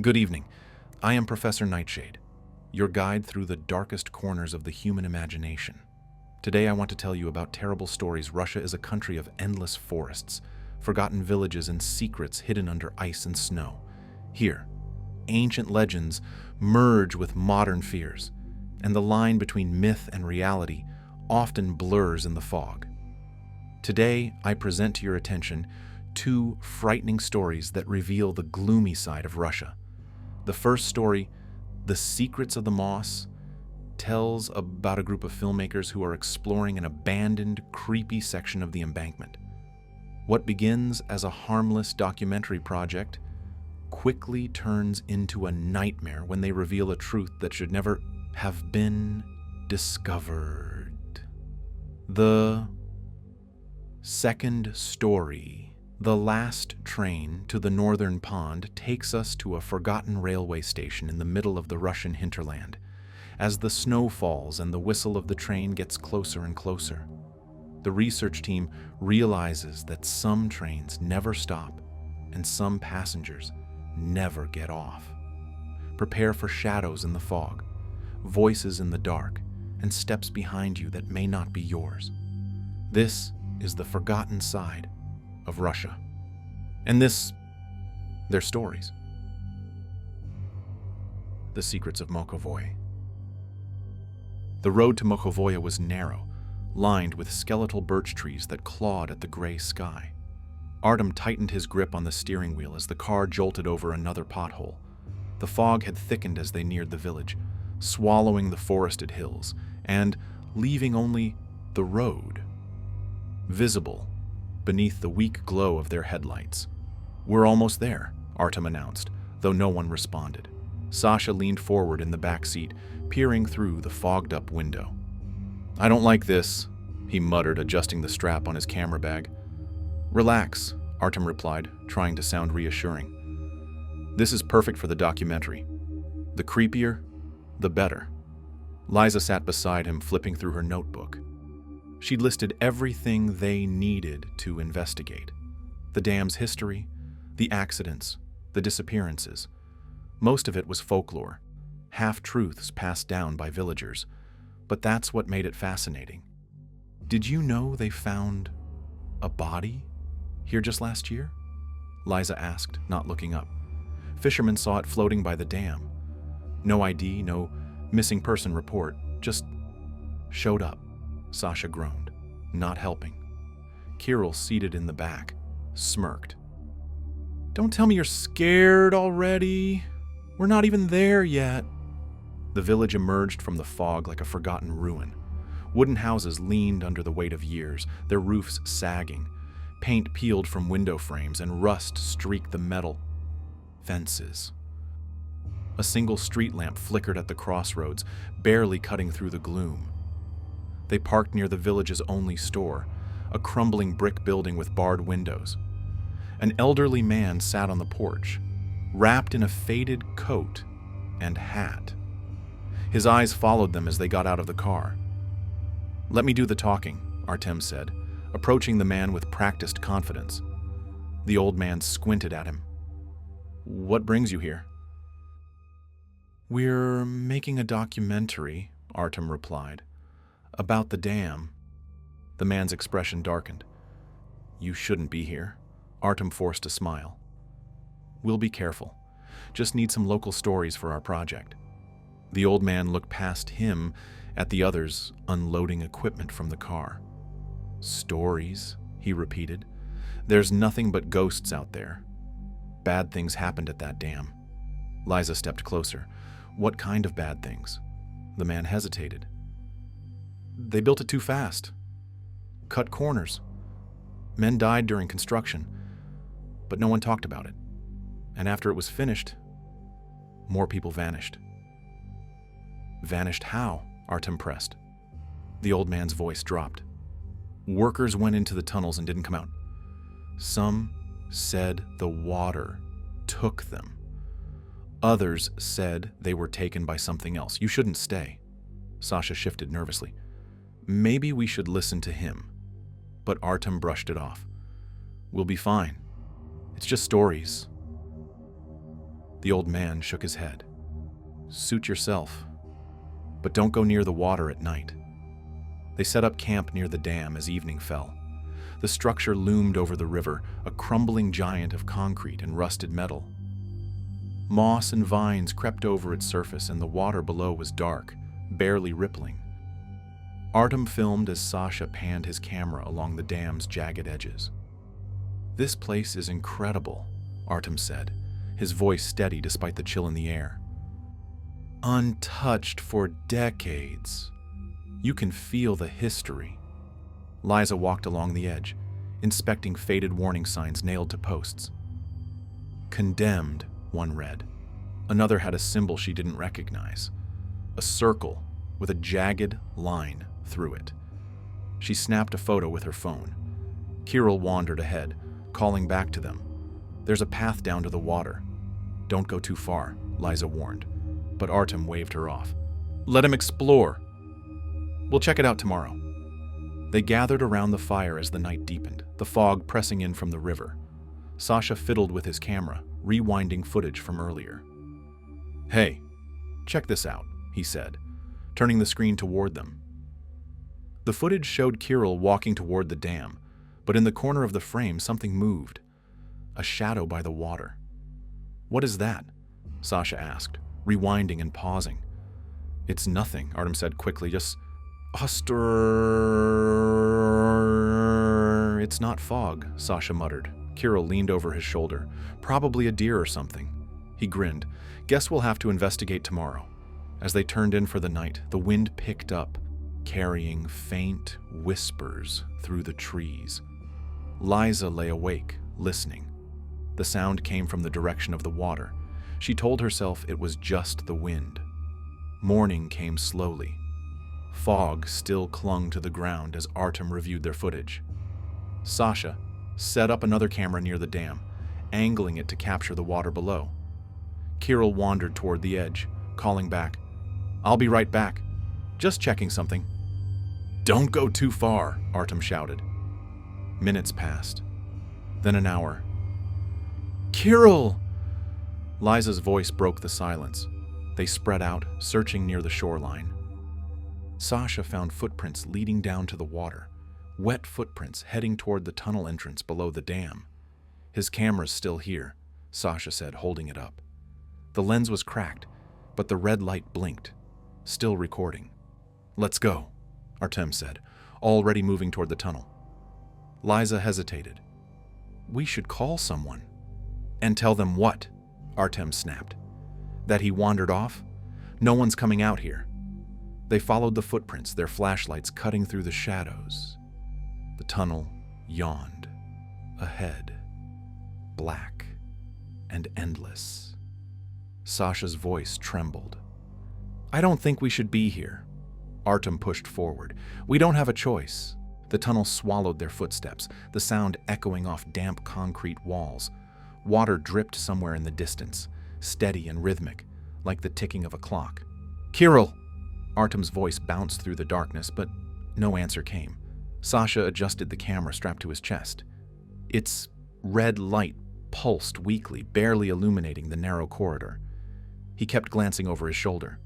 Good evening. I am Professor Nightshade, your guide through the darkest corners of the human imagination. Today I want to tell you about terrible stories. Russia is a country of endless forests, forgotten villages, and secrets hidden under ice and snow. Here, ancient legends merge with modern fears, and the line between myth and reality often blurs in the fog. Today, I present to your attention two frightening stories that reveal the gloomy side of Russia. The first story, The Secrets of the Moss, tells about a group of filmmakers who are exploring an abandoned, creepy section of the embankment. What begins as a harmless documentary project quickly turns into a nightmare when they reveal a truth that should never have been discovered. The second story, The Last Train to the Northern Pond, takes us to a forgotten railway station in the middle of the Russian hinterland. As the snow falls and the whistle of the train gets closer and closer, the research team realizes that some trains never stop and some passengers never get off. Prepare for shadows in the fog, voices in the dark, and steps behind you that may not be yours. This is the forgotten side of Russia. And their stories. The Secrets of Mokhovoy. The road to Mokhovoye was narrow, lined with skeletal birch trees that clawed at the gray sky. Artem tightened his grip on the steering wheel as the car jolted over another pothole. The fog had thickened as they neared the village, swallowing the forested hills and leaving only the road visible beneath the weak glow of their headlights. "We're almost there," Artem announced, though no one responded. Sasha leaned forward in the back seat, peering through the fogged-up window. "I don't like this," he muttered, adjusting the strap on his camera bag. "Relax," Artem replied, trying to sound reassuring. "This is perfect for the documentary. The creepier, the better." Liza sat beside him, flipping through her notebook. She'd listed everything they needed to investigate. The dam's history, the accidents, the disappearances. Most of it was folklore, half-truths passed down by villagers. But that's what made it fascinating. "Did you know they found a body here just last year?" Liza asked, not looking up. "Fishermen saw it floating by the dam. No ID, no missing person report, just showed up." Sasha groaned, not helping. Kirill, seated in the back, smirked. "Don't tell me you're scared already. We're not even there yet." The village emerged from the fog like a forgotten ruin. Wooden houses leaned under the weight of years, their roofs sagging. Paint peeled from window frames and rust streaked the metal fences. A single street lamp flickered at the crossroads, barely cutting through the gloom. They parked near the village's only store, a crumbling brick building with barred windows. An elderly man sat on the porch, wrapped in a faded coat and hat. His eyes followed them as they got out of the car. "Let me do the talking," Artem said, approaching the man with practiced confidence. The old man squinted at him. "What brings you here?" "We're making a documentary," Artem replied, "about the dam." The man's expression darkened. "You shouldn't be here." Artem forced a smile. "We'll be careful. Just need some local stories for our project." The old man looked past him at the others unloading equipment from the car. "Stories," he repeated. "There's nothing but ghosts out there. Bad things happened at that dam." Liza stepped closer. "What kind of bad things?" The man hesitated. "They built it too fast. Cut corners. Men died during construction, but no one talked about it. And after it was finished, more people vanished." "Vanished how?" Artem pressed. The old man's voice dropped. "Workers went into the tunnels and didn't come out. Some said the water took them. Others said they were taken by something else. You shouldn't stay." Sasha shifted nervously. "Maybe we should listen to him." But Artem brushed it off. "We'll be fine. It's just stories. The old man shook his head. Suit yourself, but don't go near the water at night. They set up camp near the dam as evening fell. The structure loomed over the river, a crumbling giant of concrete and rusted metal. Moss and vines crept over its surface, and the water below was dark, barely rippling. Artem filmed as Sasha panned his camera along the dam's jagged edges. "This place is incredible," Artem said, his voice steady despite the chill in the air. "Untouched for decades. You can feel the history." Liza walked along the edge, inspecting faded warning signs nailed to posts. "Condemned," one read. Another had a symbol she didn't recognize, a circle with a jagged line through it. She snapped a photo with her phone. Kirill wandered ahead, calling back to them. "There's a path down to the water. Don't go too far," Liza warned, but Artem waved her off. "Let him explore. We'll check it out tomorrow." They gathered around the fire as the night deepened, the fog pressing in from the river. Sasha fiddled with his camera, rewinding footage from earlier. "Hey, check this out," he said, turning the screen toward them. The footage showed Kirill walking toward the dam, but in the corner of the frame something moved. A shadow by the water. "What is that?" Sasha asked, rewinding and pausing. "It's nothing," Artem said quickly, "just It's not fog," Sasha muttered. Kirill leaned over his shoulder. "Probably a deer or something." He grinned. "Guess we'll have to investigate tomorrow." As they turned in for the night, the wind picked up, carrying faint whispers through the trees. Liza lay awake, listening. The sound came from the direction of the water. She told herself it was just the wind. Morning came slowly. Fog still clung to the ground as Artem reviewed their footage. Sasha set up another camera near the dam, angling it to capture the water below. Kirill wandered toward the edge, calling back, "I'll be right back. Just checking something." "Don't go too far," Artem shouted. Minutes passed. Then an hour. "Kirill!" Liza's voice broke the silence. They spread out, searching near the shoreline. Sasha found footprints leading down to the water, wet footprints heading toward the tunnel entrance below the dam. "His camera's still here," Sasha said, holding it up. The lens was cracked, but the red light blinked, still recording. "Let's go," Artem said, already moving toward the tunnel. Liza hesitated. "We should call someone." "And tell them what?" Artem snapped. "That he wandered off? No one's coming out here." They followed the footprints, their flashlights cutting through the shadows. The tunnel yawned. Ahead, black and endless. Sasha's voice trembled. "I don't think we should be here." Artem pushed forward. "We don't have a choice." The tunnel swallowed their footsteps, the sound echoing off damp concrete walls. Water dripped somewhere in the distance, steady and rhythmic, like the ticking of a clock. "Kirill!" Artem's voice bounced through the darkness, but no answer came. Sasha adjusted the camera strapped to his chest. Its red light pulsed weakly, barely illuminating the narrow corridor. He kept glancing over his shoulder.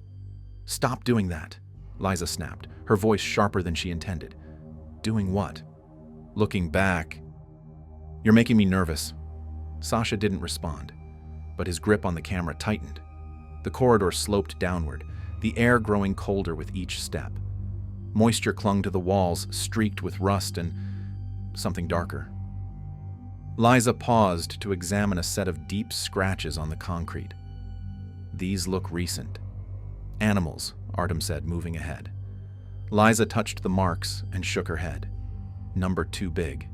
"Stop doing that," Liza snapped, her voice sharper than she intended. "Doing what?" "Looking back." "You're making me nervous." Sasha didn't respond, but his grip on the camera tightened. The corridor sloped downward, the air growing colder with each step. Moisture clung to the walls, streaked with rust and something darker. Liza paused to examine a set of deep scratches on the concrete. "These look recent." "Animals," Artem said, moving ahead. Liza touched the marks and shook her head. "Number too big."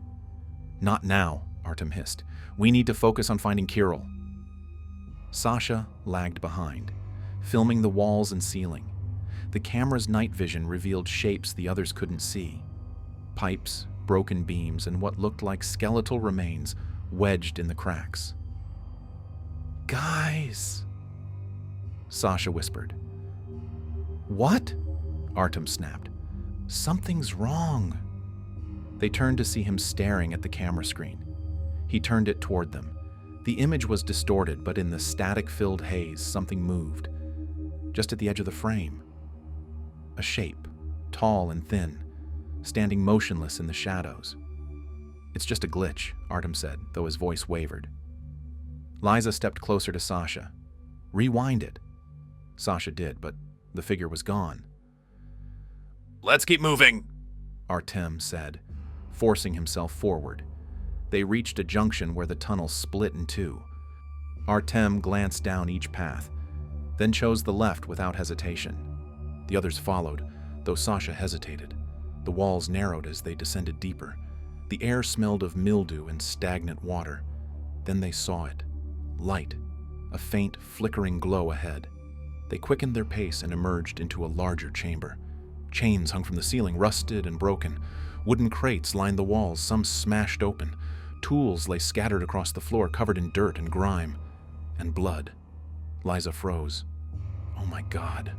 "Not now," Artem hissed. "We need to focus on finding Kirill." Sasha lagged behind, filming the walls and ceiling. The camera's night vision revealed shapes the others couldn't see. Pipes, broken beams, and what looked like skeletal remains wedged in the cracks. "Guys!" Sasha whispered. "What?" Artem snapped. "Something's wrong." They turned to see him staring at the camera screen. He turned it toward them. The image was distorted, but in the static-filled haze, something moved. Just at the edge of the frame. A shape, tall and thin, standing motionless in the shadows. "It's just a glitch," Artem said, though his voice wavered. Liza stepped closer to Sasha. "Rewind it." Sasha did, but the figure was gone. "Let's keep moving," Artem said, forcing himself forward. They reached a junction where the tunnel split in two. Artem glanced down each path, then chose the left without hesitation. The others followed, though Sasha hesitated. The walls narrowed as they descended deeper. The air smelled of mildew and stagnant water. Then they saw it. Light, a faint, flickering glow ahead. They quickened their pace and emerged into a larger chamber. Chains hung from the ceiling, rusted and broken. Wooden crates lined the walls, some smashed open. Tools lay scattered across the floor, covered in dirt and grime. And blood. Liza froze. Oh my God.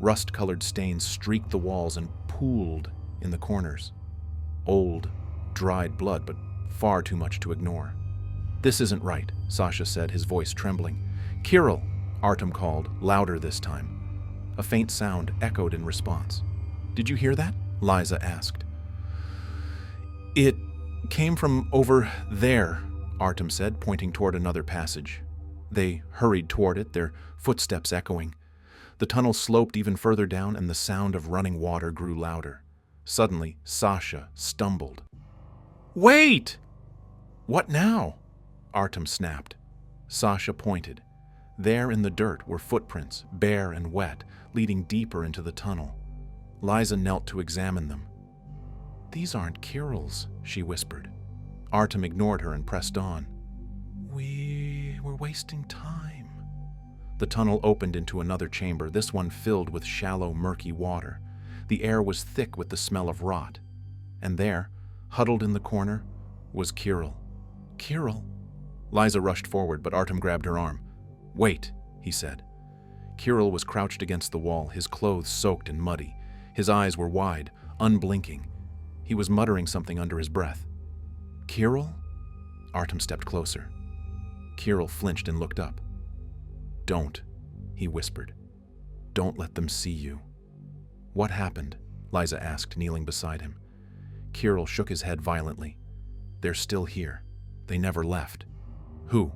Rust-colored stains streaked the walls and pooled in the corners. Old, dried blood, but far too much to ignore. "This isn't right," Sasha said, his voice trembling. "Kirill," Artem called, louder this time. A faint sound echoed in response. "Did you hear that?" Liza asked. "It came from over there," Artem said, pointing toward another passage. They hurried toward it, their footsteps echoing. The tunnel sloped even further down, and the sound of running water grew louder. Suddenly, Sasha stumbled. "Wait!" "What now?" Artem snapped. Sasha pointed. There in the dirt were footprints, bare and wet, leading deeper into the tunnel. Liza knelt to examine them. "These aren't Kirill's," she whispered. Artem ignored her and pressed on. We're wasting time." The tunnel opened into another chamber, this one filled with shallow, murky water. The air was thick with the smell of rot. And there, huddled in the corner, was Kirill. "Kirill?" Liza rushed forward, but Artem grabbed her arm. "Wait," he said. Kirill was crouched against the wall, his clothes soaked and muddy. His eyes were wide, unblinking. He was muttering something under his breath. "Kirill?" Artem stepped closer. Kirill flinched and looked up. "Don't," he whispered. "Don't let them see you." "What happened?" Liza asked, kneeling beside him. Kirill shook his head violently. "They're still here. They never left." "Who?"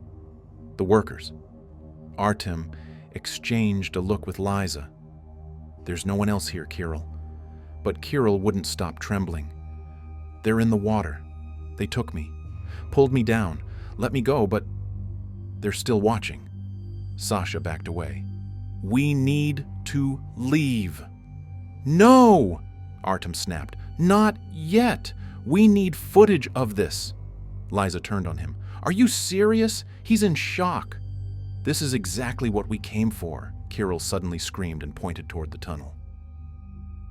"The workers." Artem exchanged a look with Liza. "There's no one else here, Kirill." But Kirill wouldn't stop trembling. "They're in the water. They took me, pulled me down, let me go, but they're still watching." Sasha backed away. "We need to leave." "No!" Artem snapped. "Not yet. We need footage of this." Liza turned on him. "Are you serious? He's in shock." "This is exactly what we came for," Kirill suddenly screamed and pointed toward the tunnel.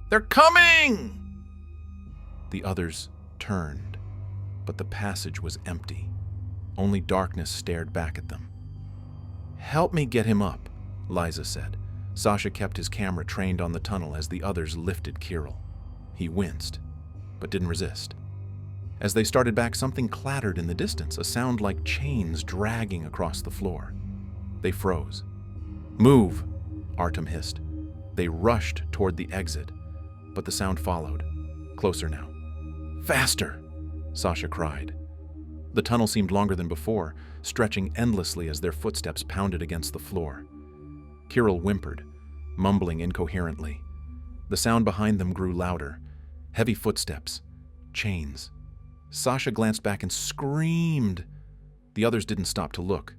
"They're coming!" The others turned, but the passage was empty. Only darkness stared back at them. "Help me get him up," Liza said. Sasha kept his camera trained on the tunnel as the others lifted Kirill. He winced, but didn't resist. As they started back, something clattered in the distance, a sound like chains dragging across the floor. They froze. "Move," Artem hissed. They rushed toward the exit, but the sound followed. Closer now. "Faster!" Sasha cried. The tunnel seemed longer than before, stretching endlessly as their footsteps pounded against the floor. Kirill whimpered, mumbling incoherently. The sound behind them grew louder. Heavy footsteps. Chains. Sasha glanced back and screamed. The others didn't stop to look.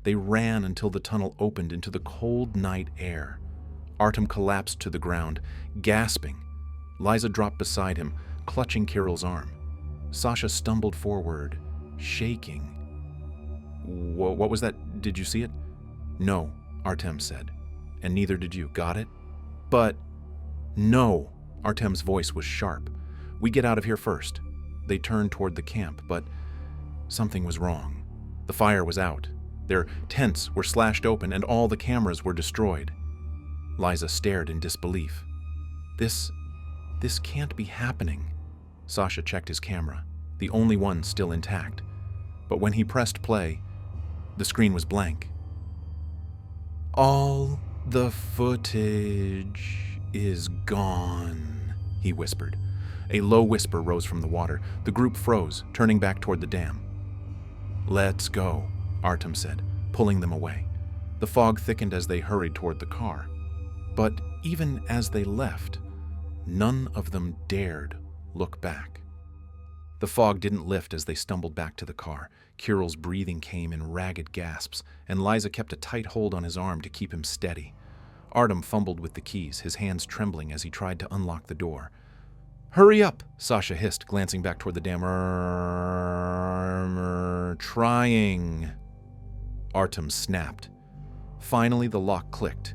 They ran until the tunnel opened into the cold night air. Artem collapsed to the ground, gasping. Liza dropped beside him, clutching Kirill's arm. Sasha stumbled forward, shaking. What was that? Did you see it?" "No," Artem said. "And neither did you. Got it?" "But..." "No." Artem's voice was sharp. "We get out of here first." They turned toward the camp, but something was wrong. The fire was out. Their tents were slashed open, and all the cameras were destroyed. Liza stared in disbelief. This can't be happening." Sasha checked his camera, the only one still intact. But when he pressed play, The screen was blank. "All the footage is gone," he whispered. A low whisper rose from the water. The group froze, turning back toward the dam. "Let's go," Artem said, pulling them away. The fog thickened as they hurried toward the car. But even as they left, none of them dared look back. The fog didn't lift as they stumbled back to the car. Kirill's breathing came in ragged gasps, and Liza kept a tight hold on his arm to keep him steady. Artem fumbled with the keys, his hands trembling as he tried to unlock the door. "Hurry up," Sasha hissed, glancing back toward the dam. Trying." Artem snapped. Finally, the lock clicked,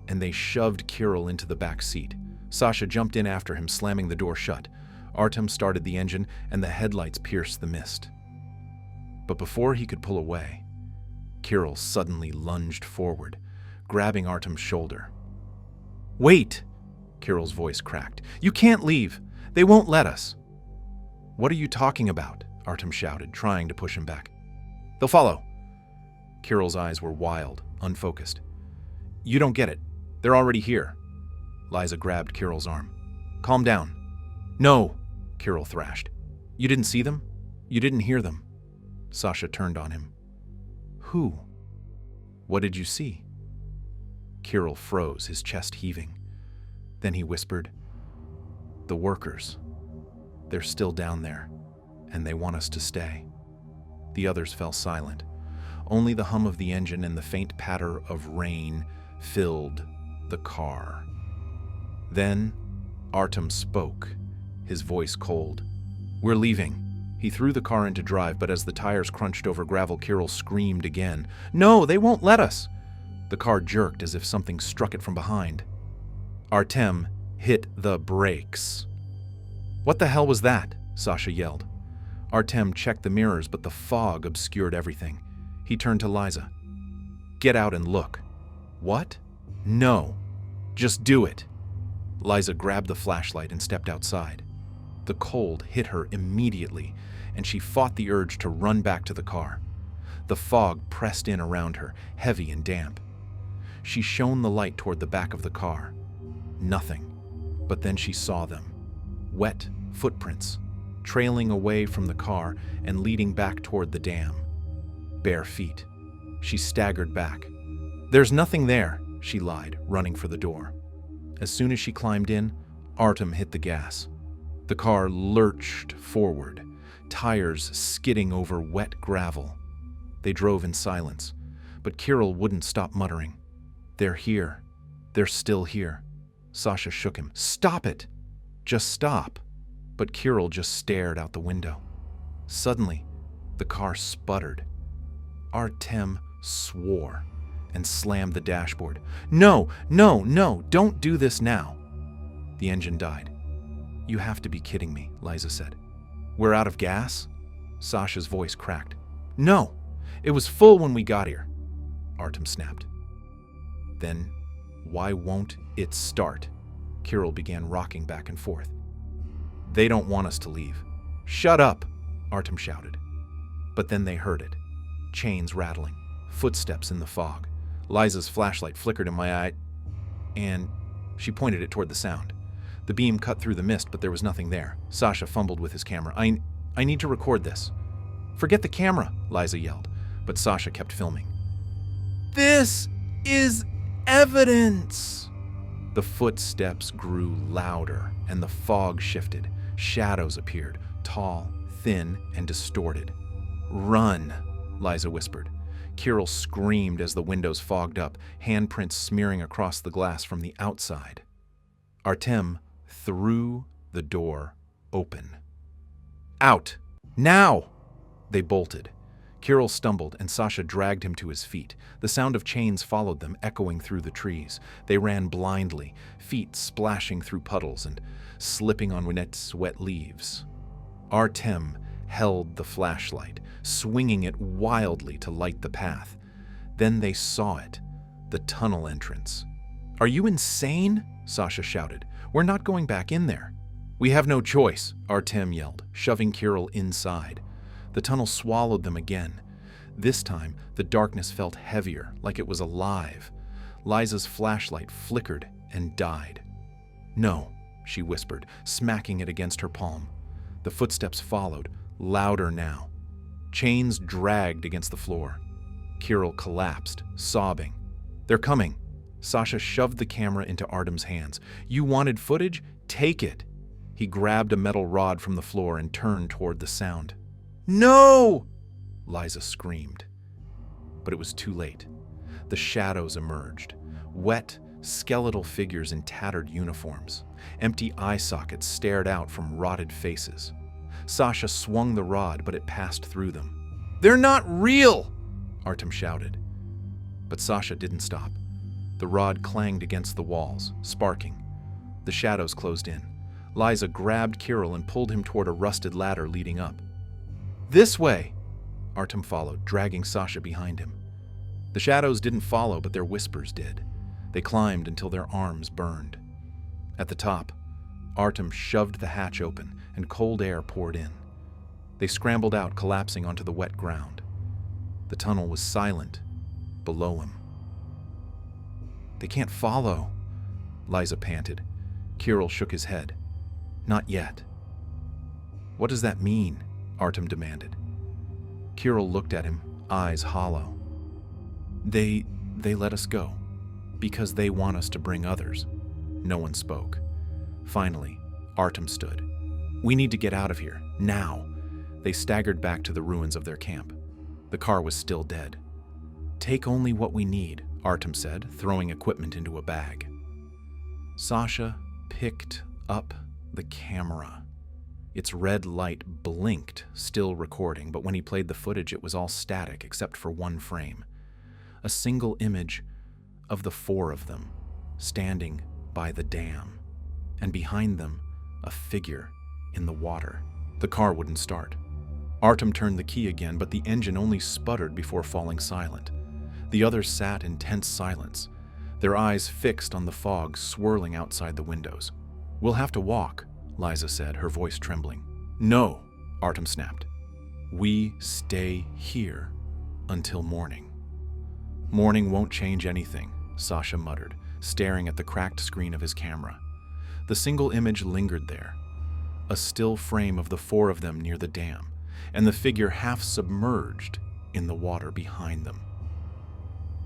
and they shoved Kirill into the back seat. Sasha jumped in after him, slamming the door shut. Artem started the engine, and the headlights pierced the mist. But before he could pull away, Kirill suddenly lunged forward, grabbing Artem's shoulder. "Wait!" Kirill's voice cracked. "You can't leave! They won't let us!" "What are you talking about?" Artem shouted, trying to push him back. "They'll follow." Kirill's eyes were wild, unfocused. "You don't get it. They're already here." Liza grabbed Kirill's arm. "Calm down." "No," Kirill thrashed. "You didn't see them? You didn't hear them?" Sasha turned on him. "Who? What did you see?" Kirill froze, his chest heaving. Then he whispered, "The workers. They're still down there, and they want us to stay." The others fell silent. Only the hum of the engine and the faint patter of rain filled the car. Then Artem spoke, his voice cold. "We're leaving." He threw the car into drive, but as the tires crunched over gravel, Kirill screamed again. "No, they won't let us!" The car jerked as if something struck it from behind. Artem hit the brakes. "What the hell was that?" Sasha yelled. Artem checked the mirrors, but the fog obscured everything. He turned to Liza. "Get out and look." "What?" "No. Just do it." Liza grabbed the flashlight and stepped outside. The cold hit her immediately, and she fought the urge to run back to the car. The fog pressed in around her, heavy and damp. She shone the light toward the back of the car. Nothing. But then she saw them. Wet footprints, trailing away from the car and leading back toward the dam. Bare feet. She staggered back. "There's nothing there," she lied, running for the door. As soon as she climbed in, Artem hit the gas. The car lurched forward, tires skidding over wet gravel. They drove in silence, but Kirill wouldn't stop muttering. "They're here. They're still here." Sasha shook him. "Stop it! Just stop." But Kirill just stared out the window. Suddenly, the car sputtered. Artem swore and slammed the dashboard. "No, no, no, don't do this now." The engine died. "You have to be kidding me," Liza said. "We're out of gas?" Sasha's voice cracked. "No, it was full when we got here," Artem snapped. "Then why won't it start?" Kirill began rocking back and forth. "They don't want us to leave." "Shut up," Artem shouted. But then they heard it. Chains rattling, footsteps in the fog. Liza's flashlight flickered in my eye, and she pointed it toward the sound. The beam cut through the mist, but there was nothing there. Sasha fumbled with his camera. I need to record this." "Forget the camera," Liza yelled, but Sasha kept filming. "This is evidence!" The footsteps grew louder, and the fog shifted. Shadows appeared, tall, thin, and distorted. "Run," Liza whispered. Kirill screamed as the windows fogged up, handprints smearing across the glass from the outside. Artem threw the door open. "Out! Now!" They bolted. Kirill stumbled, and Sasha dragged him to his feet. The sound of chains followed them, echoing through the trees. They ran blindly, feet splashing through puddles and slipping on Winette's wet leaves. Artem held the flashlight, swinging it wildly to light the path. Then they saw it, the tunnel entrance. "Are you insane?" Sasha shouted. "We're not going back in there." "We have no choice," Artem yelled, shoving Kirill inside. The tunnel swallowed them again. This time, the darkness felt heavier, like it was alive. Liza's flashlight flickered and died. "No," she whispered, smacking it against her palm. The footsteps followed, louder now. Chains dragged against the floor. Kirill collapsed, sobbing. "They're coming." Sasha shoved the camera into Artem's hands. "You wanted footage? Take it." He grabbed a metal rod from the floor and turned toward the sound. "No!" Liza screamed. But it was too late. The shadows emerged. Wet, skeletal figures in tattered uniforms. Empty eye sockets stared out from rotted faces. Sasha swung the rod, but it passed through them. "They're not real!" Artem shouted. But Sasha didn't stop. The rod clanged against the walls, sparking. The shadows closed in. Liza grabbed Kirill and pulled him toward a rusted ladder leading up. "This way!" Artem followed, dragging Sasha behind him. The shadows didn't follow, but their whispers did. They climbed until their arms burned. At the top, Artem shoved the hatch open, and cold air poured in. They scrambled out, collapsing onto the wet ground. The tunnel was silent below him. "They can't follow," Liza panted. Kirill shook his head. "Not yet." "What does that mean?" Artem demanded. Kirill looked at him, eyes hollow. They let us go, because they want us to bring others." No one spoke. Finally, Artem stood. "We need to get out of here, now." They staggered back to the ruins of their camp. The car was still dead. "Take only what we need," Artem said, throwing equipment into a bag. Sasha picked up the camera. Its red light blinked, still recording, but when he played the footage, it was all static except for one frame. A single image of the four of them, standing by the dam, and behind them, a figure in the water. The car wouldn't start. Artem turned the key again, but the engine only sputtered before falling silent. The others sat in tense silence, their eyes fixed on the fog swirling outside the windows. "We'll have to walk," Liza said, her voice trembling. "No," Artem snapped. "We stay here until morning." "Morning won't change anything," Sasha muttered, staring at the cracked screen of his camera. The single image lingered there, a still frame of the four of them near the dam, and the figure half submerged in the water behind them.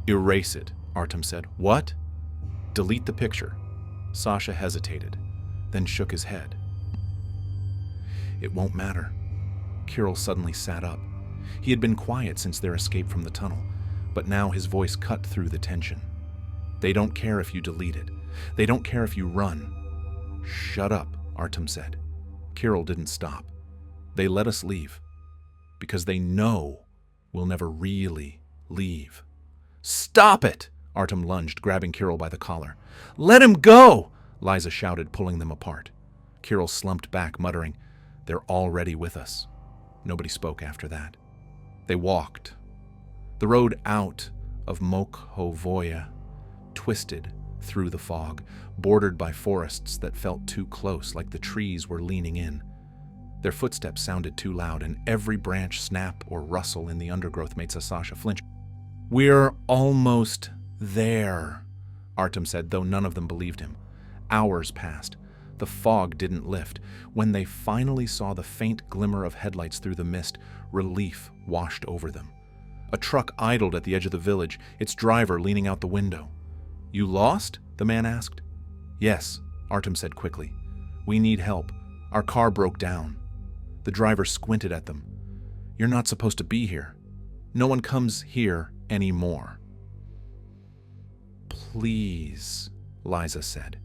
"Erase it," Artem said. "What?" "Delete the picture." Sasha hesitated, then shook his head. "It won't matter." Kirill suddenly sat up. He had been quiet since their escape from the tunnel, but now his voice cut through the tension. "They don't care if you delete it. They don't care if you run." "Shut up," Artem said. Kirill didn't stop. "They let us leave because they know we'll never really leave." "Stop it!" Artem lunged, grabbing Kirill by the collar. "Let him go!" Liza shouted, pulling them apart. Kirill slumped back, muttering, "They're already with us." Nobody spoke after that. They walked. The road out of Mokhovoye twisted through the fog, bordered by forests that felt too close, like the trees were leaning in. Their footsteps sounded too loud, and every branch snap or rustle in the undergrowth made Sasha flinch. "We're almost there," Artem said, though none of them believed him. Hours passed. The fog didn't lift. When they finally saw the faint glimmer of headlights through the mist, relief washed over them. A truck idled at the edge of the village, its driver leaning out the window. "You lost?" the man asked. "Yes," Artem said quickly. "We need help. Our car broke down." The driver squinted at them. "You're not supposed to be here. No one comes here anymore." "Please," Liza said.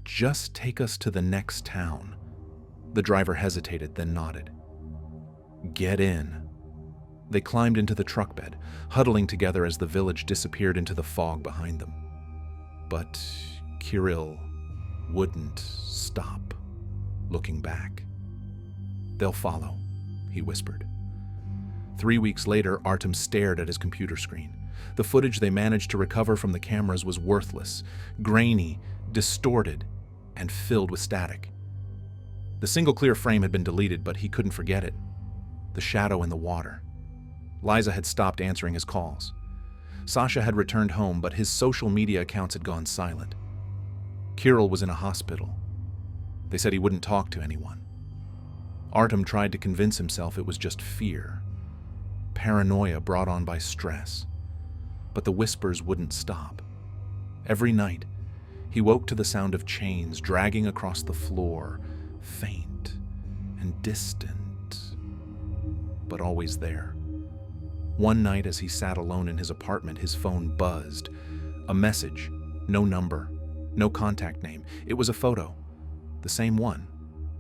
"Just take us to the next town." The driver hesitated, then nodded. "Get in." They climbed into the truck bed, huddling together as the village disappeared into the fog behind them. But Kirill wouldn't stop looking back. "They'll follow," he whispered. 3 weeks later, Artem stared at his computer screen. The footage they managed to recover from the cameras was worthless, grainy, distorted, and filled with static. The single clear frame had been deleted, but he couldn't forget it. The shadow in the water. Liza had stopped answering his calls. Sasha had returned home, but his social media accounts had gone silent. Kirill was in a hospital. They said he wouldn't talk to anyone. Artem tried to convince himself it was just fear, paranoia brought on by stress. But the whispers wouldn't stop. Every night, he woke to the sound of chains dragging across the floor, faint and distant, but always there. One night, as he sat alone in his apartment, his phone buzzed. A message, no number, no contact name. It was a photo, the same one,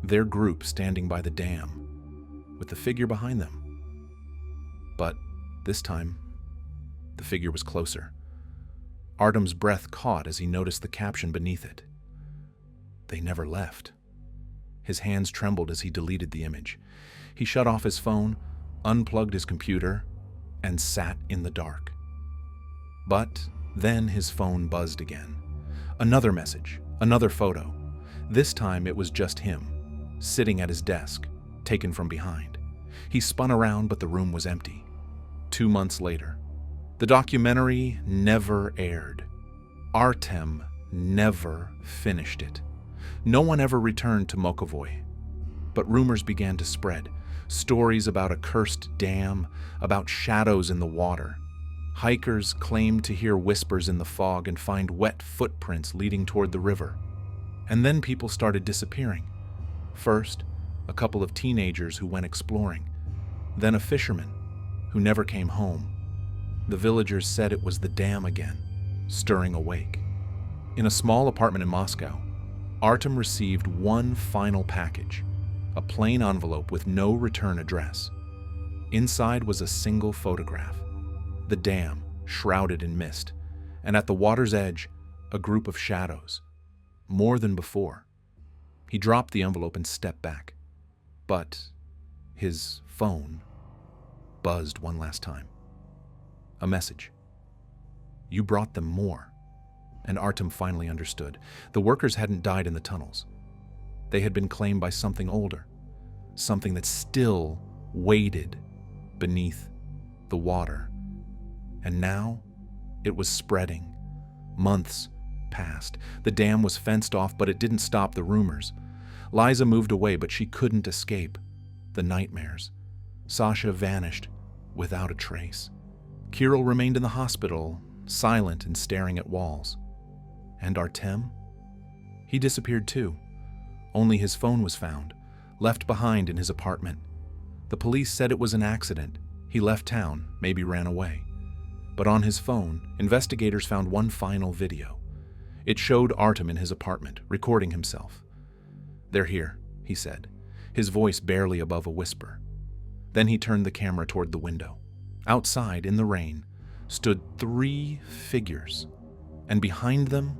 their group standing by the dam, with the figure behind them. But this time, the figure was closer. Artem's breath caught as he noticed the caption beneath it. They never left. His hands trembled as he deleted the image. He shut off his phone, unplugged his computer, and sat in the dark. But then his phone buzzed again. Another message, another photo. This time it was just him, sitting at his desk, taken from behind. He spun around, but the room was empty. 2 months later, the documentary never aired. Artem never finished it. No one ever returned to Mokovoy. But rumors began to spread. Stories about a cursed dam, about shadows in the water. Hikers claimed to hear whispers in the fog and find wet footprints leading toward the river. And then people started disappearing. First, a couple of teenagers who went exploring. Then a fisherman who never came home. The villagers said it was the dam again, stirring awake. In a small apartment in Moscow, Artem received one final package, a plain envelope with no return address. Inside was a single photograph, the dam shrouded in mist, and at the water's edge, a group of shadows, more than before. He dropped the envelope and stepped back, but his phone buzzed one last time. A message. You brought them more. And Artem finally understood. The workers hadn't died in the tunnels. They had been claimed by something older, something that still waited beneath the water. And now it was spreading. Months passed. The dam was fenced off, but it didn't stop the rumors. Liza moved away, but she couldn't escape the nightmares. Sasha vanished without a trace. Kirill remained in the hospital, silent and staring at walls. And Artem? He disappeared too. Only his phone was found, left behind in his apartment. The police said it was an accident. He left town, maybe ran away. But on his phone, investigators found one final video. It showed Artem in his apartment, recording himself. "They're here," he said, his voice barely above a whisper. Then he turned the camera toward the window. Outside, in the rain, stood 3 figures, and behind them,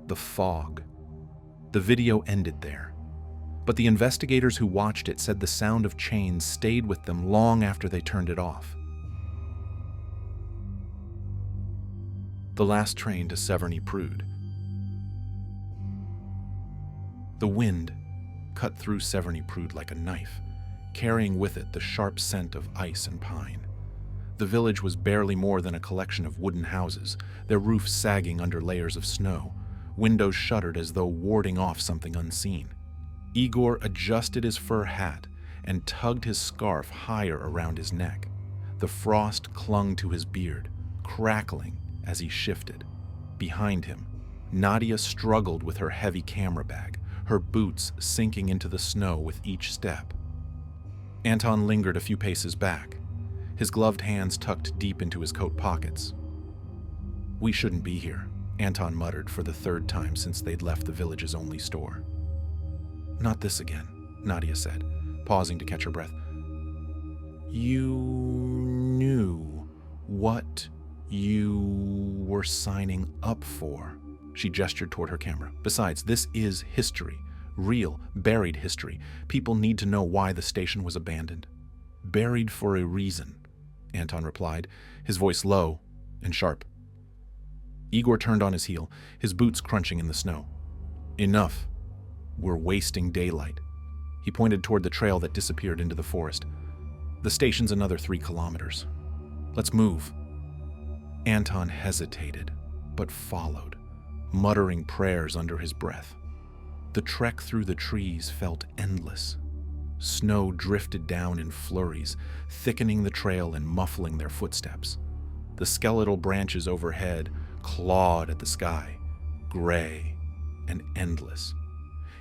the fog. The video ended there, but the investigators who watched it said the sound of chains stayed with them long after they turned it off. The last train to Severny-Prude. The wind cut through Severny-Prude like a knife, carrying with it the sharp scent of ice and pine. The village was barely more than a collection of wooden houses, their roofs sagging under layers of snow, windows shuttered as though warding off something unseen. Igor adjusted his fur hat and tugged his scarf higher around his neck. The frost clung to his beard, crackling as he shifted. Behind him, Nadia struggled with her heavy camera bag, her boots sinking into the snow with each step. Anton lingered a few paces back, his gloved hands tucked deep into his coat pockets. "We shouldn't be here," Anton muttered for the 3rd time since they'd left the village's only store. "Not this again," Nadia said, pausing to catch her breath. "You knew what you were signing up for." She gestured toward her camera. "Besides, this is history. Real, buried history. People need to know why the station was abandoned." "Buried for a reason," Anton replied, his voice low and sharp. Igor turned on his heel, his boots crunching in the snow. "Enough. We're wasting daylight." He pointed toward the trail that disappeared into the forest. "The station's another 3 kilometers. Let's move." Anton hesitated, but followed, muttering prayers under his breath. The trek through the trees felt endless. Snow drifted down in flurries, thickening the trail and muffling their footsteps. The skeletal branches overhead clawed at the sky, gray and endless.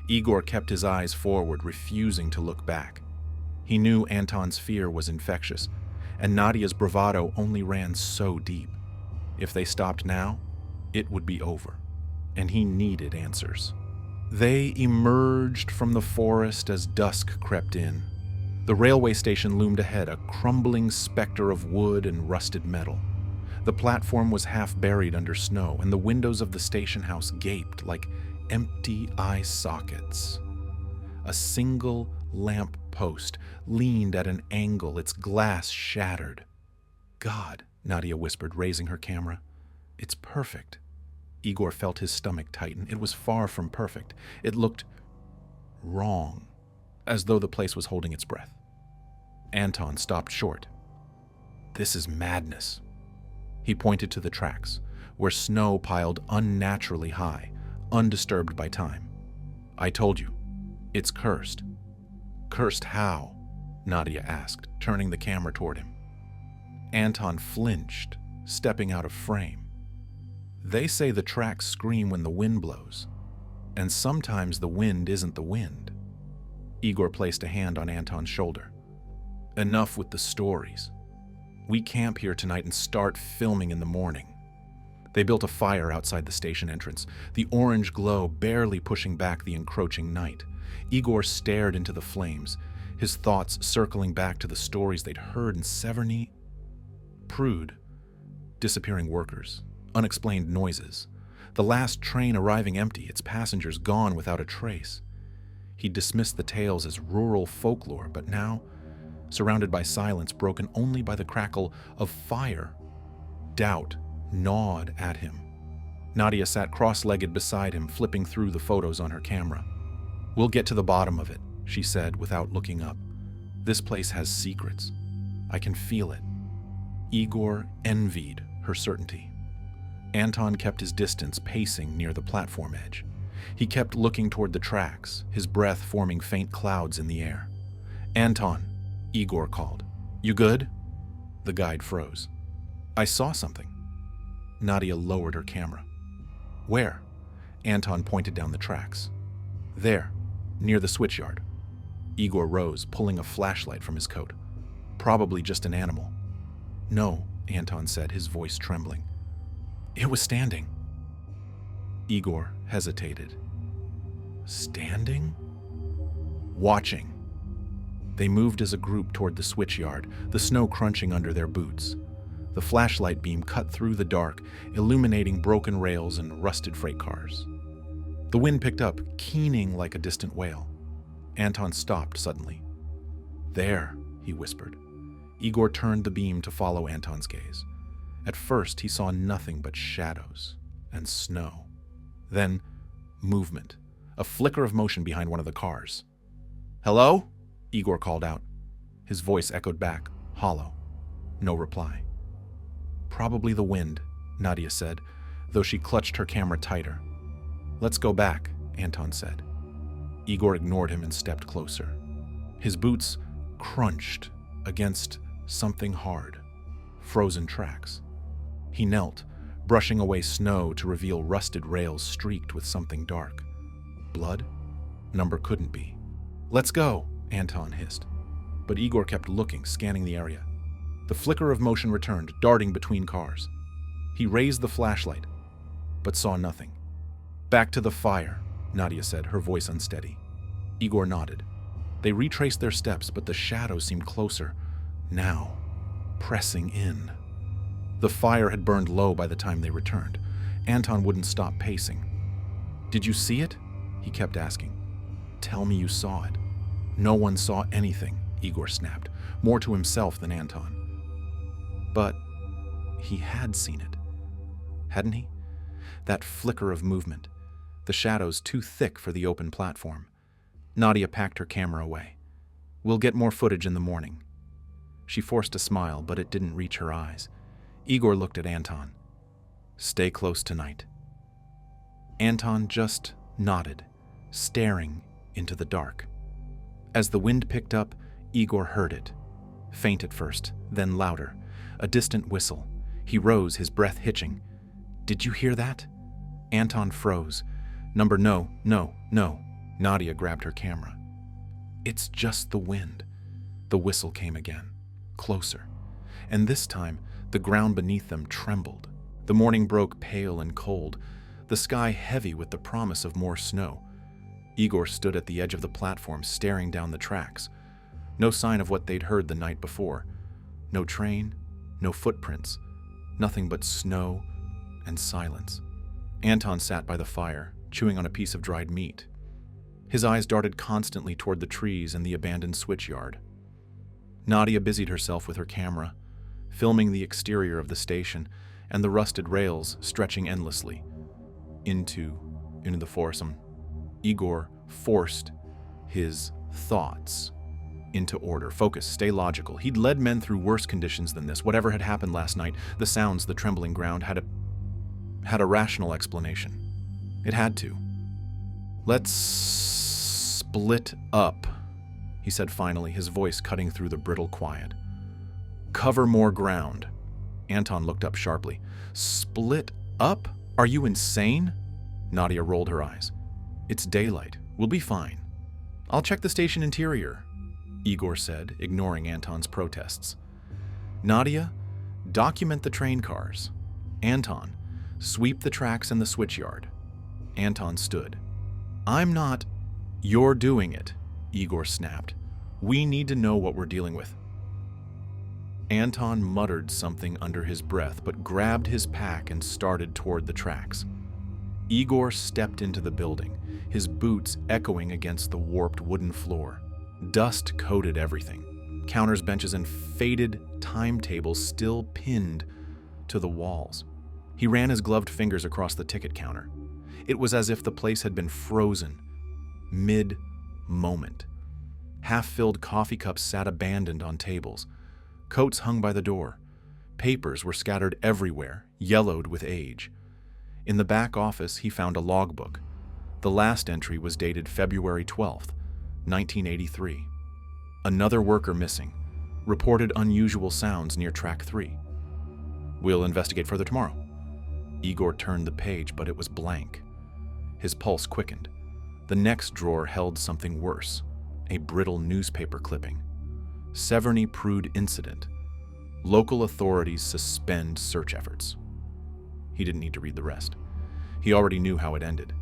Igor kept his eyes forward, refusing to look back. He knew Anton's fear was infectious, and Nadia's bravado only ran so deep. If they stopped now, it would be over, and he needed answers. They emerged from the forest as dusk crept in. The railway station loomed ahead, a crumbling specter of wood and rusted metal. The platform was half buried under snow, and the windows of the station house gaped like empty eye sockets. A single lamp post leaned at an angle, its glass shattered. "God," Nadia whispered, raising her camera. "It's perfect." Igor felt his stomach tighten. It was far from perfect. It looked wrong, as though the place was holding its breath. Anton stopped short. "This is madness." He pointed to the tracks, where snow piled unnaturally high, undisturbed by time. "I told you, it's cursed." "Cursed how?" Nadia asked, turning the camera toward him. Anton flinched, stepping out of frame. "They say the tracks scream when the wind blows, and sometimes the wind isn't the wind." Igor placed a hand on Anton's shoulder. "Enough with the stories. We camp here tonight and start filming in the morning." They built a fire outside the station entrance, the orange glow barely pushing back the encroaching night. Igor stared into the flames, his thoughts circling back to the stories they'd heard in Severny. Prude, disappearing workers, unexplained noises, the last train arriving empty, its passengers gone without a trace. He dismissed the tales as rural folklore, but now, surrounded by silence broken only by the crackle of fire, doubt gnawed at him. Nadia sat cross-legged beside him, flipping through the photos on her camera. "We'll get to the bottom of it," she said without looking up. "This place has secrets. I can feel it." Igor envied her certainty. Anton kept his distance, pacing near the platform edge. He kept looking toward the tracks, his breath forming faint clouds in the air. "Anton," Igor called. "You good?" The guide froze. "I saw something." Nadia lowered her camera. "Where?" Anton pointed down the tracks. "There, near the switchyard." Igor rose, pulling a flashlight from his coat. "Probably just an animal." "No," Anton said, his voice trembling. "It was standing." Igor hesitated. "Standing?" "Watching." They moved as a group toward the switchyard, the snow crunching under their boots. The flashlight beam cut through the dark, illuminating broken rails and rusted freight cars. The wind picked up, keening like a distant wail. Anton stopped suddenly. "There," he whispered. Igor turned the beam to follow Anton's gaze. At first, he saw nothing but shadows and snow. Then, movement, a flicker of motion behind one of the cars. "Hello?" Igor called out. His voice echoed back, hollow. No reply. "Probably the wind," Nadia said, though she clutched her camera tighter. "Let's go back," Anton said. Igor ignored him and stepped closer. His boots crunched against something hard, frozen tracks. He knelt, brushing away snow to reveal rusted rails streaked with something dark. Blood? Number couldn't be. "Let's go," Anton hissed. But Igor kept looking, scanning the area. The flicker of motion returned, darting between cars. He raised the flashlight, but saw nothing. "Back to the fire," Nadia said, her voice unsteady. Igor nodded. They retraced their steps, but the shadows seemed closer, now, pressing in. The fire had burned low by the time they returned. Anton wouldn't stop pacing. "Did you see it?" he kept asking. "Tell me you saw it." "No one saw anything," Igor snapped, more to himself than Anton. But he had seen it, hadn't he? That flicker of movement, the shadows too thick for the open platform. Nadia packed her camera away. "We'll get more footage in the morning." She forced a smile, but it didn't reach her eyes. Igor looked at Anton. "Stay close tonight." Anton just nodded, staring into the dark. As the wind picked up, Igor heard it. Faint at first, then louder. A distant whistle. He rose, his breath hitching. "Did you hear that?" Anton froze. No. Nadia grabbed her camera. "It's just the wind." The whistle came again, closer. And this time, the ground beneath them trembled. The morning broke pale and cold, the sky heavy with the promise of more snow. Igor stood at the edge of the platform, staring down the tracks. No sign of what they'd heard the night before. No train, no footprints, nothing but snow and silence. Anton sat by the fire, chewing on a piece of dried meat. His eyes darted constantly toward the trees and the abandoned switchyard. Nadia busied herself with her camera, filming the exterior of the station and the rusted rails stretching endlessly into the foursome. Igor forced his thoughts into order. Focus, stay logical. He'd led men through worse conditions than this. Whatever had happened last night, the sounds, the trembling ground, had a rational explanation. It had to. "Let's split up," he said finally, his voice cutting through the brittle quiet. "Cover more ground." Anton looked up sharply. "Split up? Are you insane?" Nadia rolled her eyes. "It's daylight. We'll be fine." "I'll check the station interior," Igor said, ignoring Anton's protests. "Nadia, document the train cars. Anton, sweep the tracks and the switchyard." Anton stood. "I'm not—" "You're doing it," Igor snapped. "We need to know what we're dealing with." Anton muttered something under his breath, but grabbed his pack and started toward the tracks. Igor stepped into the building, his boots echoing against the warped wooden floor. Dust coated everything. Counters, benches, and faded timetables still pinned to the walls. He ran his gloved fingers across the ticket counter. It was as if the place had been frozen, mid-moment. Half-filled coffee cups sat abandoned on tables. Coats hung by the door. Papers were scattered everywhere, yellowed with age. In the back office, he found a logbook. The last entry was dated February 12th, 1983. Another worker missing. Reported unusual sounds near track 3. "We'll investigate further tomorrow." Igor turned the page, but it was blank. His pulse quickened. The next drawer held something worse, a brittle newspaper clipping. Severny Prude incident. Local authorities suspend search efforts. He didn't need to read the rest. He already knew how it ended.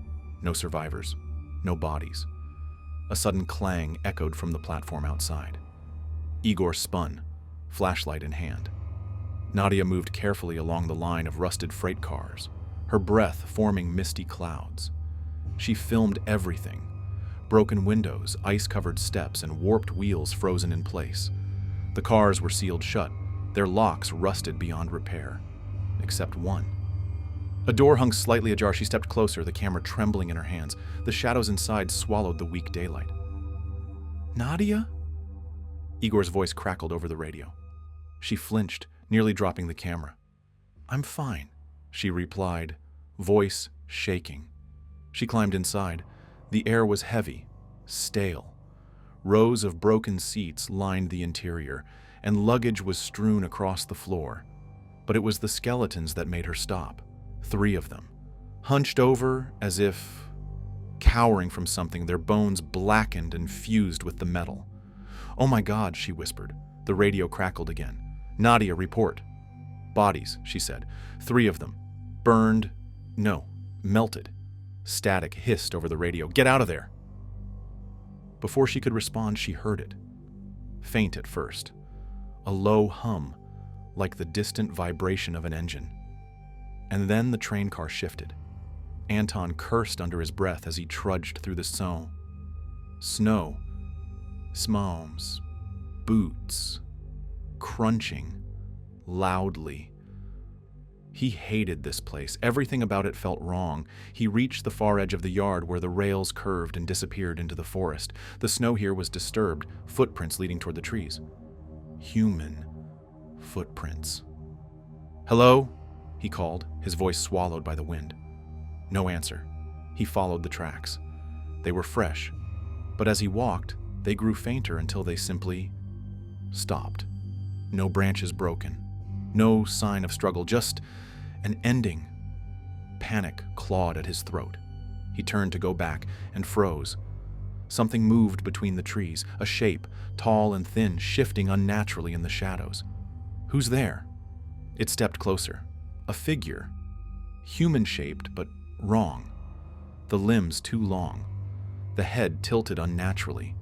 No survivors, no bodies. A sudden clang echoed from the platform outside. Igor spun, flashlight in hand. Nadia moved carefully along the line of rusted freight cars, her breath forming misty clouds. She filmed everything. Broken windows, ice-covered steps, and warped wheels frozen in place. The cars were sealed shut, their locks rusted beyond repair. Except one. A door hung slightly ajar. She stepped closer, the camera trembling in her hands. The shadows inside swallowed the weak daylight. "Nadia?" Igor's voice crackled over the radio. She flinched, nearly dropping the camera. "I'm fine," she replied, voice shaking. She climbed inside. The air was heavy, stale. Rows of broken seats lined the interior, and luggage was strewn across the floor. But it was the skeletons that made her stop. 3 of them, hunched over as if cowering from something, their bones blackened and fused with the metal. "Oh my God," she whispered. The radio crackled again. "Nadia, report." "Bodies," she said. 3 of them. Burned, no, melted. Static hissed over the radio. "Get out of there!" Before she could respond, she heard it. Faint at first. A low hum, like the distant vibration of an engine. And then the train car shifted. Anton cursed under his breath as he trudged through the snow. Smoms. Boots. Crunching. Loudly. He hated this place. Everything about it felt wrong. He reached the far edge of the yard where the rails curved and disappeared into the forest. The snow here was disturbed, footprints leading toward the trees. human footprints. "Hello?" he called, his voice swallowed by the wind. No answer. He followed the tracks. They were fresh, but as he walked, they grew fainter until they simply stopped. No branches broken, no sign of struggle, just an ending. Panic clawed at his throat. He turned to go back and froze. Something moved between the trees, a shape, tall and thin, shifting unnaturally in the shadows. Who's there? It stepped closer. A figure. Human-shaped, but wrong. The limbs too long. The head tilted unnaturally.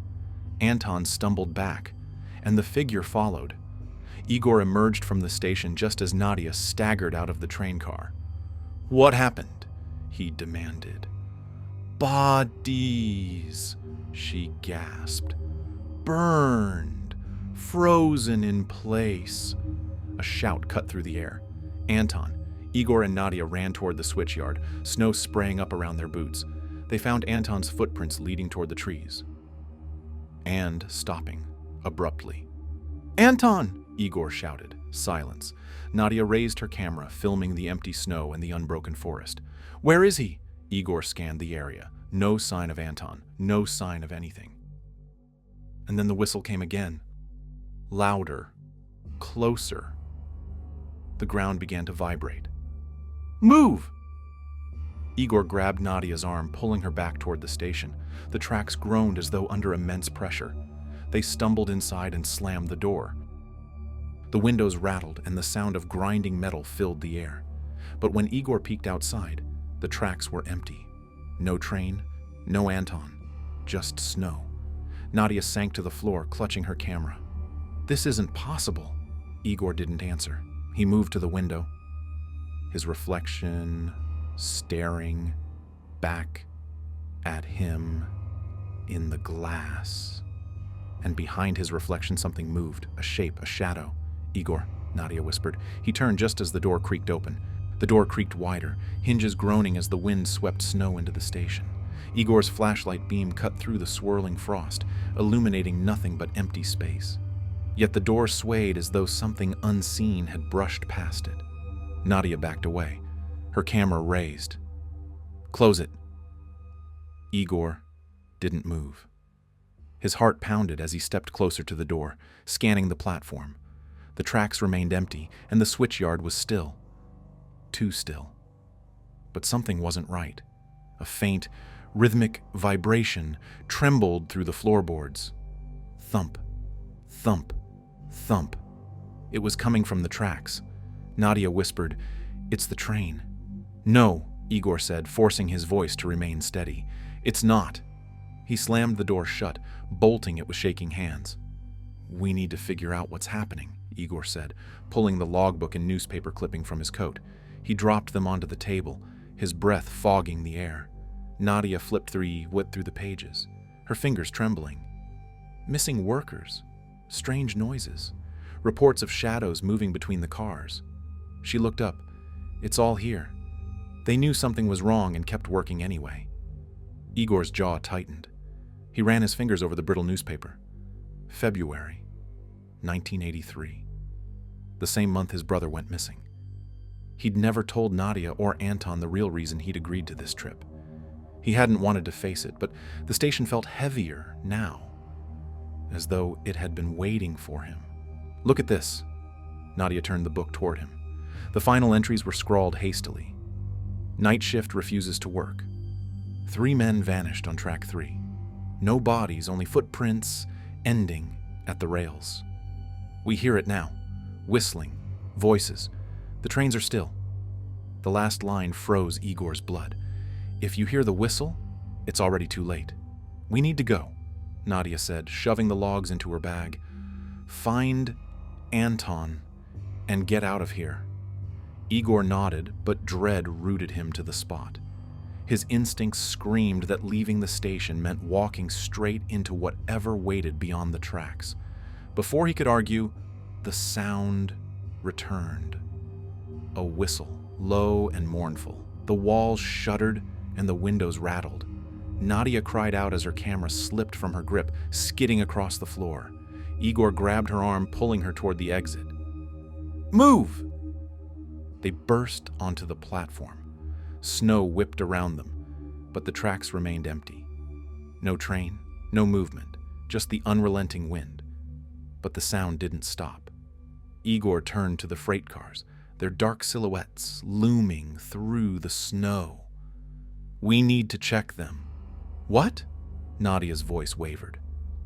Anton stumbled back, and the figure followed. Igor emerged from the station just as Nadia staggered out of the train car. "What happened?" he demanded. "Bodies," she gasped. "Burned, frozen in place." A shout cut through the air. Anton, Igor and Nadia ran toward the switchyard, snow spraying up around their boots. They found Anton's footprints leading toward the trees. And stopping, abruptly. "Anton!" Igor shouted. Silence. Nadia raised her camera, filming the empty snow and the unbroken forest. "Where is he?" Igor scanned the area. No sign of Anton, no sign of anything. And then the whistle came again. Louder. Closer. The ground began to vibrate. "Move!" Igor grabbed Nadia's arm, pulling her back toward the station. The tracks groaned as though under immense pressure. They stumbled inside and slammed the door. The windows rattled, and the sound of grinding metal filled the air. But when Igor peeked outside, the tracks were empty. No train, no Anton, just snow. Nadia sank to the floor, clutching her camera. "This isn't possible." Igor didn't answer. He moved to the window. His reflection staring back at him in the glass. And behind his reflection something moved, a shape, a shadow. "Igor," Nadia whispered. He turned just as the door creaked open. The door creaked wider, hinges groaning as the wind swept snow into the station. Igor's flashlight beam cut through the swirling frost, illuminating nothing but empty space. Yet the door swayed as though something unseen had brushed past it. Nadia backed away, her camera raised. "Close it." Igor didn't move. His heart pounded as he stepped closer to the door, scanning the platform. The tracks remained empty, and the switchyard was still. Too still. But something wasn't right. A faint, rhythmic vibration trembled through the floorboards. Thump, thump, thump. It was coming from the tracks. Nadia whispered, "It's the train." "No," Igor said, forcing his voice to remain steady. "It's not." He slammed the door shut, bolting it with shaking hands. "We need to figure out what's happening," Igor said, pulling the logbook and newspaper clipping from his coat. He dropped them onto the table, his breath fogging the air. Nadia whipped through the pages, her fingers trembling. Missing workers, strange noises, reports of shadows moving between the cars. She looked up. It's all here. They knew something was wrong and kept working anyway. Igor's jaw tightened. He ran his fingers over the brittle newspaper. February, 1983. The same month his brother went missing. He'd never told Nadia or Anton the real reason he'd agreed to this trip. He hadn't wanted to face it, but the station felt heavier now, as though it had been waiting for him. "Look at this." Nadia turned the book toward him. The final entries were scrawled hastily. "Night shift refuses to work. 3 men vanished on track 3. No bodies, only footprints ending at the rails. We hear it now. Whistling, voices. The trains are still." The last line froze Igor's blood. "If you hear the whistle, it's already too late. We need to go," Nadia said, shoving the logs into her bag. "Find Anton and get out of here." Igor nodded, but dread rooted him to the spot. His instincts screamed that leaving the station meant walking straight into whatever waited beyond the tracks. Before he could argue, the sound returned. A whistle, low and mournful. The walls shuddered and the windows rattled. Nadia cried out as her camera slipped from her grip, skidding across the floor. Igor grabbed her arm, pulling her toward the exit. "Move!" They burst onto the platform. Snow whipped around them, but the tracks remained empty. No train, no movement, just the unrelenting wind. But the sound didn't stop. Igor turned to the freight cars, their dark silhouettes looming through the snow. "We need to check them." "What?" Nadia's voice wavered.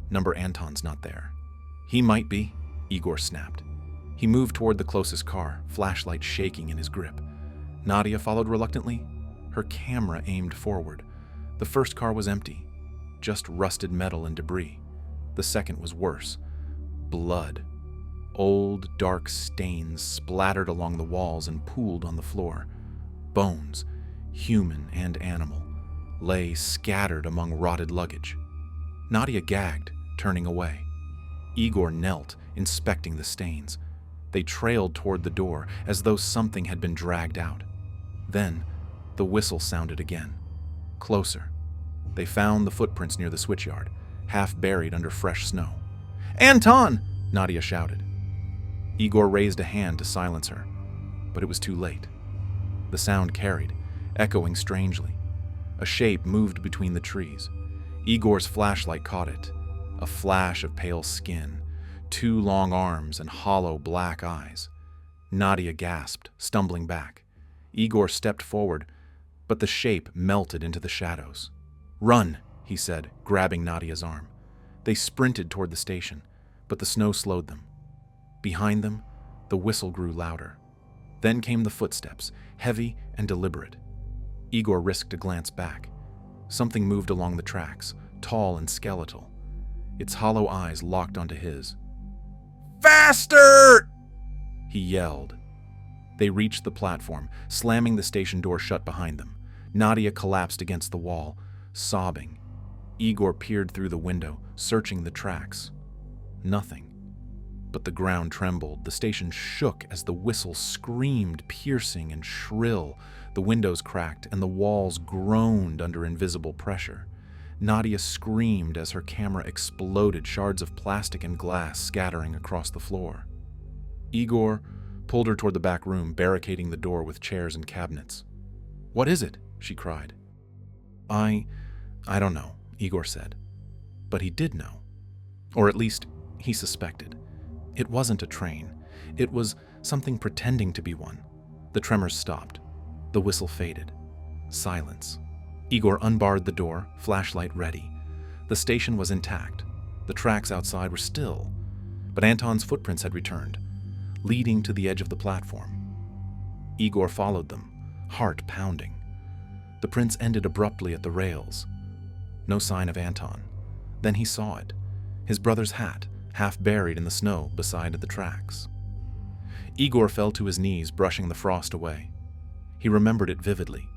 "Number Anton's not there." "He might be," Igor snapped. He moved toward the closest car, flashlight shaking in his grip. Nadia followed reluctantly, her camera aimed forward. The first car was empty, just rusted metal and debris. The second was worse. Blood. Old, dark stains splattered along the walls and pooled on the floor. Bones, human and animal, lay scattered among rotted luggage. Nadia gagged, turning away. Igor knelt, inspecting the stains. They trailed toward the door, as though something had been dragged out. Then, the whistle sounded again. Closer. They found the footprints near the switchyard, half buried under fresh snow. "Anton!" Nadia shouted. Igor raised a hand to silence her, but it was too late. The sound carried, echoing strangely. A shape moved between the trees. Igor's flashlight caught it. A flash of pale skin, 2 long arms and hollow black eyes. Nadia gasped, stumbling back. Igor stepped forward, but the shape melted into the shadows. "Run," he said, grabbing Nadia's arm. They sprinted toward the station, but the snow slowed them. Behind them, the whistle grew louder. Then came the footsteps, heavy and deliberate. Igor risked a glance back. Something moved along the tracks, tall and skeletal. Its hollow eyes locked onto his. "Faster!" he yelled. They reached the platform, slamming the station door shut behind them. Nadia collapsed against the wall, sobbing. Igor peered through the window, searching the tracks. Nothing. But the ground trembled, the station shook as the whistle screamed, piercing and shrill. The windows cracked, and the walls groaned under invisible pressure. Nadia screamed as her camera exploded, shards of plastic and glass scattering across the floor. Igor pulled her toward the back room, barricading the door with chairs and cabinets. "What is it?" she cried. I don't know," Igor said. But he did know. Or at least, he suspected. It wasn't a train. It was something pretending to be one. The tremors stopped. The whistle faded. Silence. Igor unbarred the door, flashlight ready. The station was intact. The tracks outside were still. But Anton's footprints had returned, leading to the edge of the platform. Igor followed them, heart pounding. The prints ended abruptly at the rails. No sign of Anton. Then he saw it. His brother's hat, half buried in the snow beside the tracks. Igor fell to his knees, brushing the frost away. He remembered it vividly.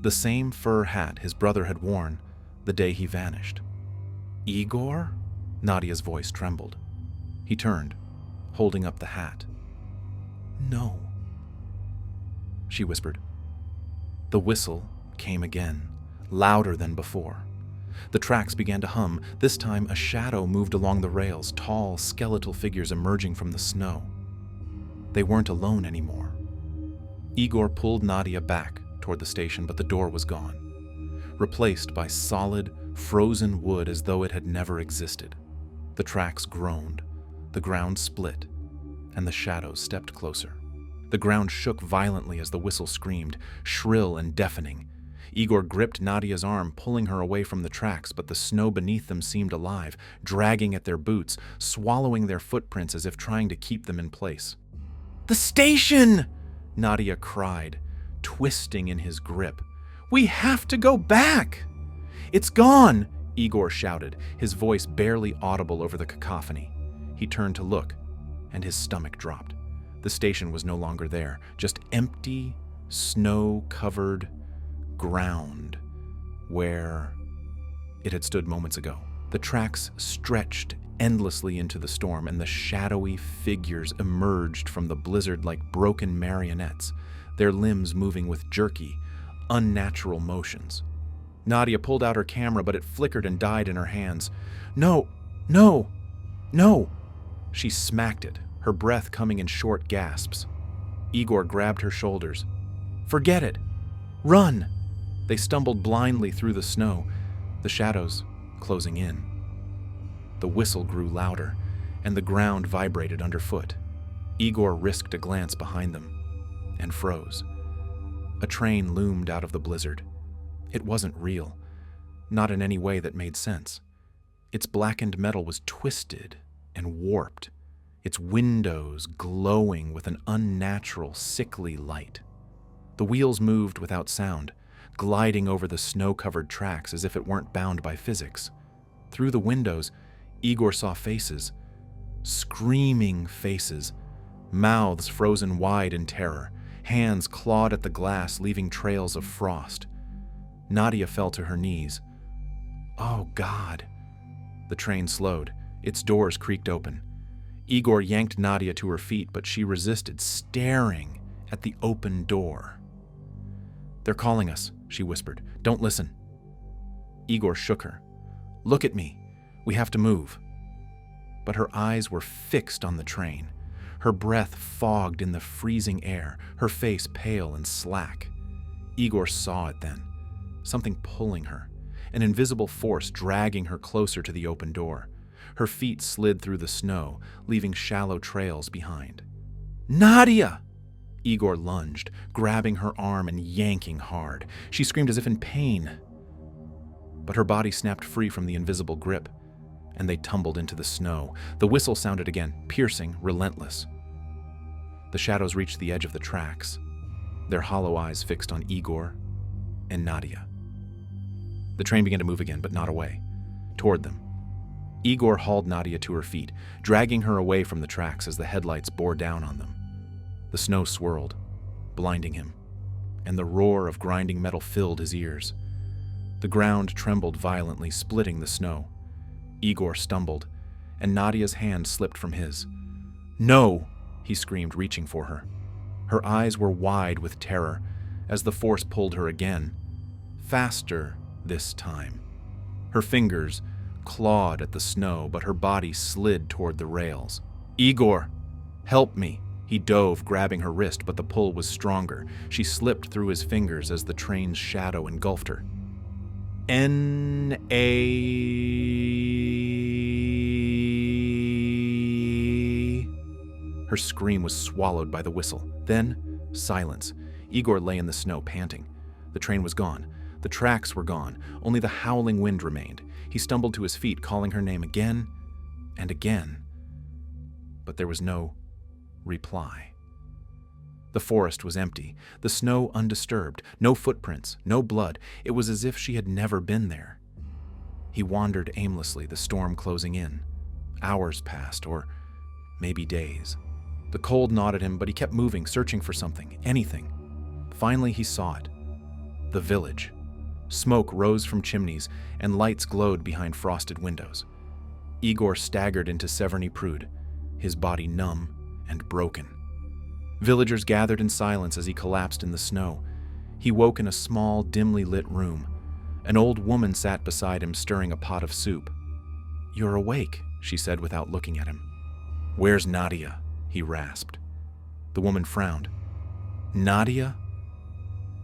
The same fur hat his brother had worn the day he vanished. "Igor?" Nadia's voice trembled. He turned, holding up the hat. "No," she whispered. The whistle came again, louder than before. The tracks began to hum. This time, a shadow moved along the rails, tall, skeletal figures emerging from the snow. They weren't alone anymore. Igor pulled Nadia back toward the station, but the door was gone, replaced by solid, frozen wood as though it had never existed. The tracks groaned, the ground split, and the shadows stepped closer. The ground shook violently as the whistle screamed, shrill and deafening. Igor gripped Nadia's arm, pulling her away from the tracks, but the snow beneath them seemed alive, dragging at their boots, swallowing their footprints as if trying to keep them in place. "The station!" Nadia cried, twisting in his grip. "We have to go back!" "It's gone!" Igor shouted, his voice barely audible over the cacophony. He turned to look, and his stomach dropped. The station was no longer there, just empty, snow-covered ground where it had stood moments ago. The tracks stretched endlessly into the storm, and the shadowy figures emerged from the blizzard like broken marionettes, their limbs moving with jerky, unnatural motions. Nadia pulled out her camera, but it flickered and died in her hands. "No, no, no!" She smacked it, her breath coming in short gasps. Igor grabbed her shoulders. "Forget it! Run!" They stumbled blindly through the snow, the shadows closing in. The whistle grew louder, and the ground vibrated underfoot. Igor risked a glance behind them and froze. A train loomed out of the blizzard. It wasn't real, not in any way that made sense. Its blackened metal was twisted and warped, its windows glowing with an unnatural, sickly light. The wheels moved without sound, gliding over the snow-covered tracks as if it weren't bound by physics. Through the windows, Igor saw faces, screaming faces, mouths frozen wide in terror, hands clawed at the glass, leaving trails of frost. Nadia fell to her knees. Oh, God. The train slowed. Its doors creaked open. Igor yanked Nadia to her feet, but she resisted, staring at the open door. "They're calling us," she whispered. "Don't listen." Igor shook her. "Look at me. We have to move." But her eyes were fixed on the train, her breath fogged in the freezing air, her face pale and slack. Igor saw it then, something pulling her, an invisible force dragging her closer to the open door. Her feet slid through the snow, leaving shallow trails behind. "Nadia!" Igor lunged, grabbing her arm and yanking hard. She screamed as if in pain. But her body snapped free from the invisible grip, and they tumbled into the snow. The whistle sounded again, piercing, relentless. The shadows reached the edge of the tracks, their hollow eyes fixed on Igor and Nadia. The train began to move again, but not away, toward them. Igor hauled Nadia to her feet, dragging her away from the tracks as the headlights bore down on them. The snow swirled, blinding him, and the roar of grinding metal filled his ears. The ground trembled violently, splitting the snow. Igor stumbled, and Nadia's hand slipped from his. "No!" he screamed, reaching for her. Her eyes were wide with terror as the force pulled her again, faster this time. Her fingers clawed at the snow, but her body slid toward the rails. "Igor, help me!" He dove, grabbing her wrist, but the pull was stronger. She slipped through his fingers as the train's shadow engulfed her. N-A... Her scream was swallowed by the whistle. Then, silence. Igor lay in the snow, panting. The train was gone. The tracks were gone. Only the howling wind remained. He stumbled to his feet, calling her name again and again. But there was no reply. The forest was empty, the snow undisturbed, no footprints, no blood. It was as if she had never been there. He wandered aimlessly, the storm closing in. Hours passed, or maybe days. The cold gnawed at him, but he kept moving, searching for something, anything. Finally, he saw it. The village. Smoke rose from chimneys, and lights glowed behind frosted windows. Igor staggered into Severny Prude, his body numb and broken. Villagers gathered in silence as he collapsed in the snow. He woke in a small, dimly lit room. An old woman sat beside him, stirring a pot of soup. "You're awake," she said without looking at him. "Where's Nadia?" he rasped. The woman frowned. "Nadia?"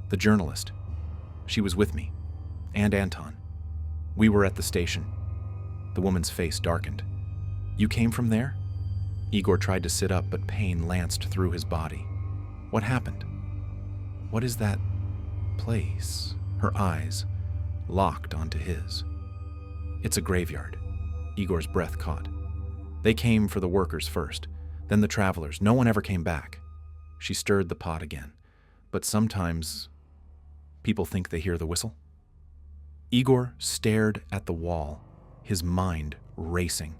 "The journalist. She was with me. And Anton. We were at the station." The woman's face darkened. "You came from there?" Igor tried to sit up, but pain lanced through his body. "What happened? What is that place?" Her eyes locked onto his. "It's a graveyard." Igor's breath caught. "They came for the workers first, then the travelers. No one ever came back." She stirred the pot again. "But sometimes people think they hear the whistle." Igor stared at the wall, his mind racing.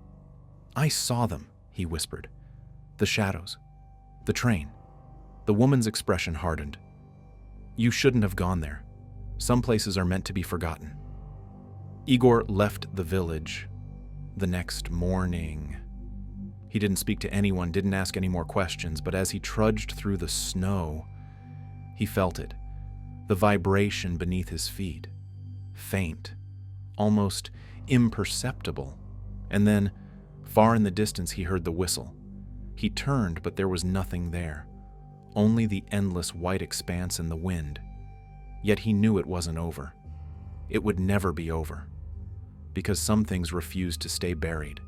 "I saw them," he whispered. "The shadows. The train." The woman's expression hardened. "You shouldn't have gone there. Some places are meant to be forgotten." Igor left the village the next morning. He didn't speak to anyone, didn't ask any more questions, but as he trudged through the snow, he felt it, the vibration beneath his feet, faint, almost imperceptible, and then Far in the distance, he heard the whistle. He turned, but there was nothing there, only the endless white expanse and the wind. Yet he knew it wasn't over. It would never be over, because some things refused to stay buried.